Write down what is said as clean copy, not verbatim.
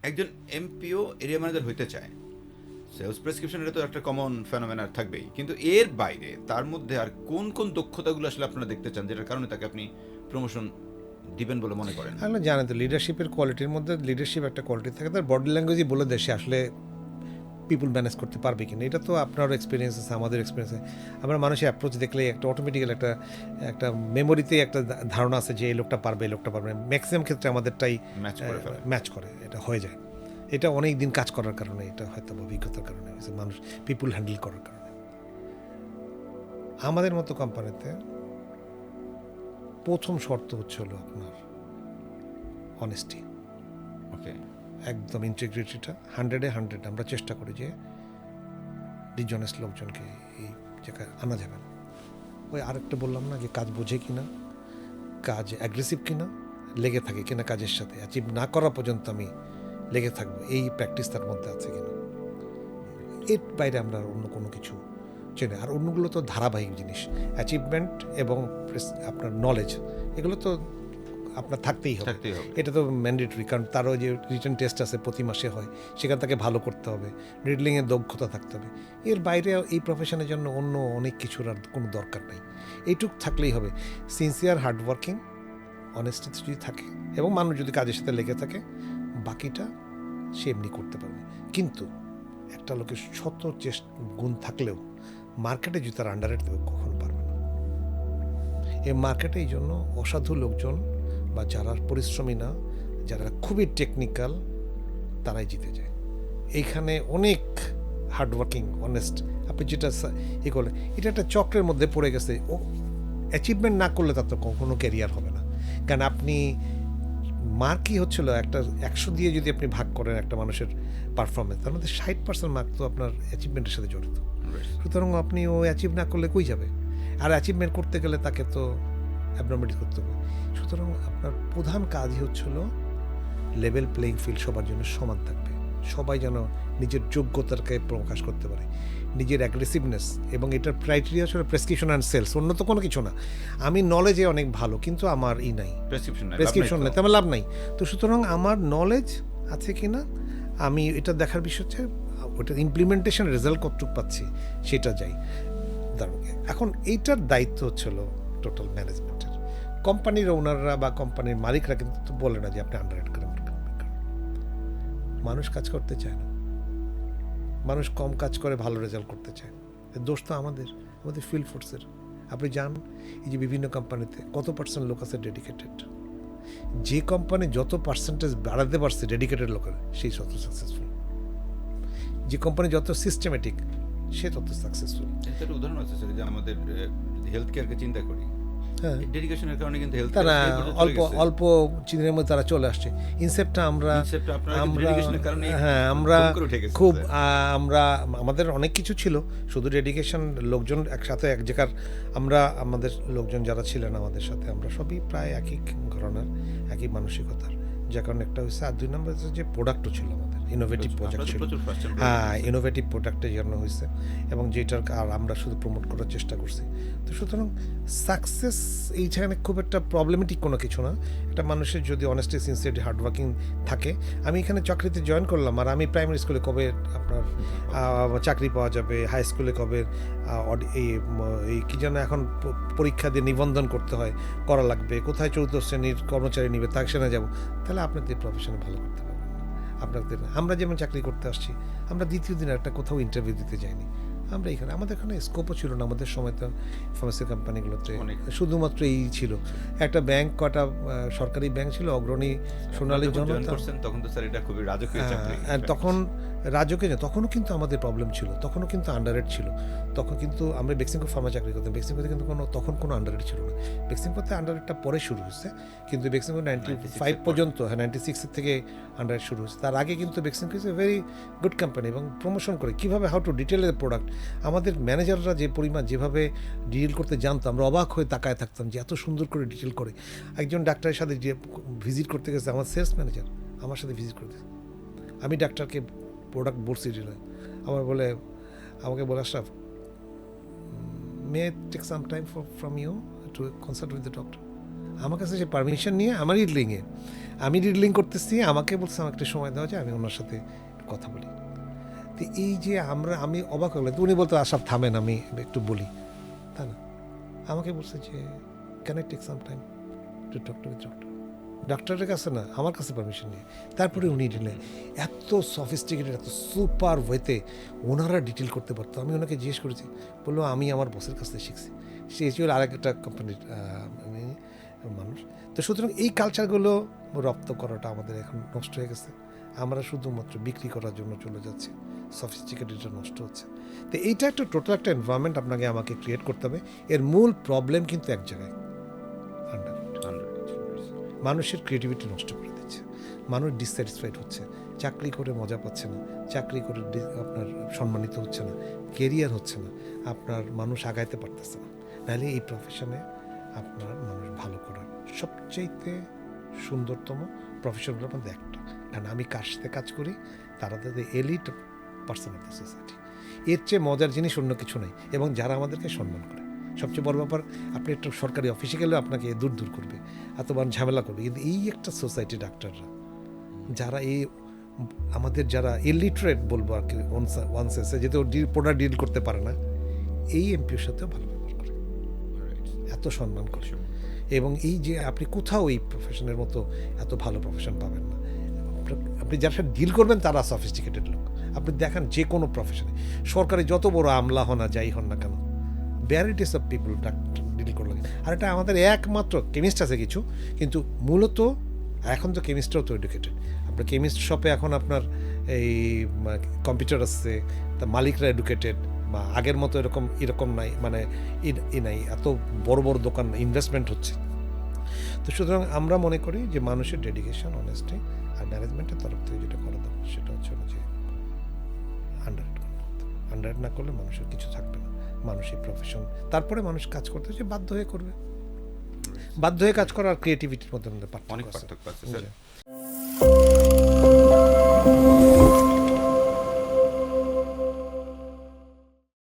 একজন MPO area manager হইতে চায়, সেলস প্রেসক্রিপশন এটা তো একটা কমন ফেনোমেনা থাকবেই, কিন্তু এর বাইরে তার মধ্যে আর কোন কোন দক্ষতাগুলো আসলে আপনারা দেখতে চান যেটার কারণে তাকে আপনি প্রমোশন দিবেন বলে মনে করেন? আপনি জানেন তো লিডারশিপের কোয়ালিটির মধ্যে লিডারশিপ একটা কোয়ালিটি থাকে, তার বডি ল্যাঙ্গুয়েজই বলে দেয় সে আসলে পিপুল ম্যানেজ করতে পারবে কিনা। এটা তো আপনারও এক্সপিরিয়েন্স আছে, আমাদের এক্সপিরিয়েন্স আছে। আমরা মানুষের অ্যাপ্রোচ দেখলে একটা অটোমেটিক্যাল একটা মেমোরিতে একটা ধারণা আছে যে এই লোকটা পারবে, এই লোকটা পারবে। ম্যাক্সিমাম ক্ষেত্রে আমাদেরটাই ম্যাচ করে, এটা হয়ে যায়। এটা অনেক দিন কাজ করার কারণে, এটা হয়তো অভিজ্ঞতার কারণে হয়েছে, মানুষ পিপুল হ্যান্ডেল করার কারণে। আমাদের মতো কোম্পানিতে প্রথম শর্ত হচ্ছে হলো আপনার অনেস্টি, ওকে, একদম ইন্টিগ্রিটিটা 100-100 আমরা চেষ্টা করি যে ডিজনেস লোকজনকে এই জায়গায় আনা যাবে না। ওই আরেকটা বললাম না যে কাজ বোঝে কিনা, কাজ অ্যাগ্রেসিভ কিনা, লেগে থাকে কিনা কাজের সাথে, অ্যাচিভ না করা পর্যন্ত আমি লেগে থাকবো, এই প্র্যাকটিস তার মধ্যে আছে কিনা। এর বাইরে আমরা অন্য কোনো কিছু চেনে। আর অন্যগুলো তো ধারাবাহিক জিনিস, অ্যাচিভমেন্ট এবং আপনার নলেজ, এগুলো তো আপনার থাকতেই হবে। এটা তো ম্যান্ডেটরি, কারণ তারও যে রিটেন টেস্ট আছে প্রতি মাসে হয়, সেখান থেকে ভালো করতে হবে, রিডলিংয়ের দক্ষতা থাকতে হবে। এর বাইরে এই প্রফেশনের জন্য অন্য অনেক কিছুর আর কোনো দরকার নেই, এইটুক থাকলেই হবে। সিনসিয়ার হার্ডওয়ার্কিং, অনেস্টি যদি থাকে এবং মানুষ যদি কাজের সাথে লেগে থাকে, বাকিটা সে এমনি করতে পারবে। কিন্তু একটা লোকের শত গুণ থাকলেও মার্কেটে যদি তার আন্ডারে দেবে, কখনো পারবে না। এই মার্কেটে এই জন্য অসাধু লোকজন বা যারা পরিশ্রমী না, যারা খুবই টেকনিক্যাল, তারাই জিতে যায়। এইখানে অনেক হার্ডওয়ার্কিং, অনেস্ট, আপনি যেটা ই করলে, এটা একটা চক্রের মধ্যে পড়ে গেছে। ও অ্যাচিভমেন্ট না করলে তার তো কখনো ক্যারিয়ার হবে না। কারণ আপনি মার্কই হচ্ছিল একটা 100 দিয়ে যদি আপনি ভাগ করেন একটা মানুষের পারফরমেন্স, তার মধ্যে 60% মার্ক তো আপনার অ্যাচিভমেন্টের সাথে জড়িত। সুতরাং আপনি ও অ্যাচিভ না করলে কই যাবে? আর অ্যাচিভমেন্ট করতে গেলে তাকে তো অ্যাবনর্মালিটি করতে হবে। সুতরাং আপনার প্রধান কাজই হচ্ছিল লেভেল প্লেইং ফিল্ড সবার জন্য সমান থাকবে, সবাই যেন নিজের যোগ্যতাকে প্রকাশ করতে পারে, নিজের অ্যাগ্রেসিভনেস। এবং এটার ক্রাইটেরিয়া হচ্ছে প্রেসক্রিপশন অ্যান্ড সেলস, অন্য তো কোনো কিছু না। আমি নলেজে অনেক ভালো, কিন্তু আমার নাই প্রেসক্রিপশন নেই, তেমন লাভ নাই। তো সুতরাং আমার নলেজ আছে কি না, আমি এটা দেখার বিষয় হচ্ছে ওটা ইমপ্লিমেন্টেশন রেজাল্ট কতটুকু পাচ্ছি, সেটা যাই। এখন এইটার দায়িত্ব হচ্ছিল টোটাল ম্যানেজমেন্টের। কোম্পানির ওনাররা বা কোম্পানির মালিকরা কিন্তু বলে না যে আপনি আন্ডাররেট করেন। মানুষ কাজ করতে চায় না, মানুষ কম কাজ করে ভালো রেজাল্ট করতে চায়। দোষ তো আমাদের ফিল্ড ফোর্সের। আপনি যান, এই যে বিভিন্ন কোম্পানিতে কত পার্সেন্ট লোক আছে ডেডিকেটেড। যে কোম্পানি যত পার্সেন্টেজ বাড়াতে পারছে ডেডিকেটেড লোকের, সেই তত সাকসেসফুল। যে কোম্পানি যত সিস্টেমেটিক, সে তত সাকসেসফুল। একটা উদাহরণ আছে স্যার, যে আমাদের হেলথ কেয়ারকে চিন্তা করি, ডেডিকেশনের কারণে কিন্তু তারা অল্প চিনের মধ্যে তারা চলে আসছে। ইনসেপ্টটা আমরা খুব আমরা আমাদের অনেক কিছু ছিল, শুধু ডেডিকেশন, লোকজন একসাথে এক জায়গার, আমরা আমাদের লোকজন যারা ছিলেন আমাদের সাথে, আমরা সবই প্রায় একই ঘরানার, একই মানসিকতার। যার কারণে একটা হয়েছে। আর 2 নম্বর হচ্ছে যে প্রোডাক্টও ছিল আমাদের, ইনোভেটিভ প্রোডাক্ট ছিল। হ্যাঁ, ইনোভেটিভ প্রোডাক্টের জন্য হয়েছে, এবং যেটার আর আমরা শুধু প্রমোট করার চেষ্টা করছি। তো সুতরাং সাকসেস এইখানে খুব একটা প্রবলেমেটিক কোনো কিছু না। একটা মানুষের যদি অনেস্টি, সিনসিয়ারিটি, হার্ডওয়ার্কিং থাকে। আমি এখানে চাকরিতে জয়েন করলাম, আর আমি প্রাইমারি স্কুলে কবে আপনার চাকরি পাওয়া যাবে, হাই স্কুলে কবে এই কী যেন এখন পরীক্ষা দিয়ে নিবন্ধন করতে হয়, করা লাগবে, কোথায় 4th শ্রেণীর কর্মচারী নিবে, তাকে সেখানে যাবো, তাহলে আপনাদের প্রফেশনে ভালো করতে পারবেন না। আপনাদের আমরা যেমন চাকরি করতে আসছি, আমরা দ্বিতীয় দিন একটা কোথাও ইন্টারভিউ দিতে যাইনি। আমরা এখানে, আমাদের এখানে স্কোপও ছিল না। আমাদের সময় তো ফার্মেসি কোম্পানিগুলোতে শুধুমাত্র এই ছিল একটা ব্যাংক, কটা সরকারি ব্যাংক ছিল, অগ্রণী, সোনালী জনতা। তখন তো স্যার এটা খুবই রাজকীয় চাকরি। তখন রাজকীয়, তখনও কিন্তু আমাদের প্রবলেম ছিল, তখনও কিন্তু আন্ডাররেট ছিল। তখন কিন্তু আমরা বেক্সিমকো ফার্মা চাকরি করতাম। বেক্সিমকোতে কিন্তু তখন কোনো আন্ডাররেট ছিল না। বেক্সিমকোতে আন্ডাররেটটা পরে শুরু হয়েছে, কিন্তু বেক্সিমকো 95 পর্যন্ত, 96 থেকে আন্ডাররেট শুরু হয়েছে। তার আগে কিন্তু Beximco is a very good company, এবং প্রমোশন করে কীভাবে হাউ টু ডিটেলের প্রোডাক্ট, আমাদের ম্যানেজাররা যে পরিমাণ যেভাবে ডিটেল করতে জানতো, আমরা অবাক হয়ে তাকায় থাকতাম যে এত সুন্দর করে ডিটেল করে। একজন ডাক্তারের সাথে যে ভিজিট করতে গেছে, আমার সেলস ম্যানেজার আমার সাথে ভিজিট করতে, আমি ডাক্তারকে প্রোডাক্ট বলছি, আমাকে বলে, Ashraf, may take some time from you to consult with the doctor. আমার কাছে সে পারমিশন নিয়ে আমার রিডলিংয়ে আমি রিডলিং করতেছি, আমাকে বলছে আমাকে একটু সময় দেওয়া যায়, আমি ওনার সাথে কথা বলি। তো এই যে আমি অবাক হলাম, তো উনি বলতো সব থামেন, আমি একটু বলি, তা না, আমাকে বলছে যে can I take some time to talk to with doctor. ডক্টরের কাছে না, আমার কাছে পারমিশন নিয়ে তারপরে উনি দিলেন। এত সফিস্টিকেটেড, এত সুপার ওয়েতে ওনারা ডিটেল করতে পারতো। আমি ওনাকে জিজ্ঞেস করেছি, বললো আমি আমার বসের কাছ থেকে শিখছি। সে ছিল আরেকটা কোম্পানির মানুষ। তো সুতরাং এই কালচারগুলো রপ্ত করাটা আমাদের এখন নষ্ট হয়ে গেছে। আমরা শুধুমাত্র বিক্রি করার জন্য চলে যাচ্ছি, সফিস্টিকেটেডটা নষ্ট হচ্ছে। তো এইটা একটা টোটাল একটা এনভায়রনমেন্ট আপনাকে আমাকে ক্রিয়েট করতে হবে। এর মূল প্রবলেম কিন্তু এক জায়গায়, আন্ডার মানুষের ক্রিয়েটিভিটি নষ্ট করে দিচ্ছে। মানুষ ডিসস্যাটিসফাইড হচ্ছে, চাকরি করে মজা পাচ্ছে না, চাকরি করে আপনার সম্মানিত হচ্ছে না, কেরিয়ার হচ্ছে না, আপনার মানুষ আগাইতে পারতেছে না। নাহলে এই প্রফেশনে আপনার মানুষ ভালো করার সবচাইতে সুন্দরতম প্রফেশনগুলোর মধ্যে একটা। কারণ আমি কার সাথে কাজ করি, তারা তাদের elite person of the society. এর চেয়ে মজার জিনিস অন্য কিছু নেই। এবং যারা আমাদেরকে সম্মান করে, সবচেয়ে বড় ব্যাপার, আপনি একটা সরকারি অফিসে গেলেও আপনাকে দূর দূর করবে, এতবার ঝামেলা করবে। কিন্তু এই একটা সোসাইটি, ডাক্তাররা যারা এই আমাদের যারা ইলিটারেট বলবো আর কি, ওয়ান সেন্সে যেহেতু পোড়া ডিল করতে পারে না, এই এমপিওর সাথেও ভালো ব্যবহার করে, এত সম্মান করে। এবং এই যে আপনি কোথাও এই প্রফেশনের মতো এত ভালো প্রফেশন পাবেন না। আপনি যার সাথে ডিল করবেন তারা সফিস্টিকেটেড লোক। আপনি দেখেন যে কোনো প্রফেশনে, সরকারি যত বড় আমলা হন না, যাই হন না কেন, ভ্যারাইটিস অফ পিপল ডিল করলে। আর এটা আমাদের একমাত্র কেমিস্ট আছে কিছু, কিন্তু মূলত এখন তো কেমিস্টরাও তো এডুকেটেড। আপনার কেমিস্ট শপে এখন আপনার এই কম্পিউটার আসছে, তা মালিকরা এডুকেটেড, বা আগের মতো এরকম নাই, মানে নাই, এত বড় বড় দোকান, ইনভেস্টমেন্ট হচ্ছে। তো সুতরাং আমরা মনে করি যে মানুষের ডেডিকেশন, অনেস্টি আর ম্যানেজমেন্টের তরফ থেকে যেটা করা দরকার, সেটা হচ্ছে যে আন্ডাররেট না করলে মানুষের কিছু থাকবে না। মানুষ এই প্রফেশন, তারপরে মানুষ কাজ করতে হচ্ছে বাধ্য হয়ে করবে। বাধ্য হয়ে কাজ করা আর ক্রিয়েটিভিটির মধ্যে অনেক পার্থক্য আছে স্যার।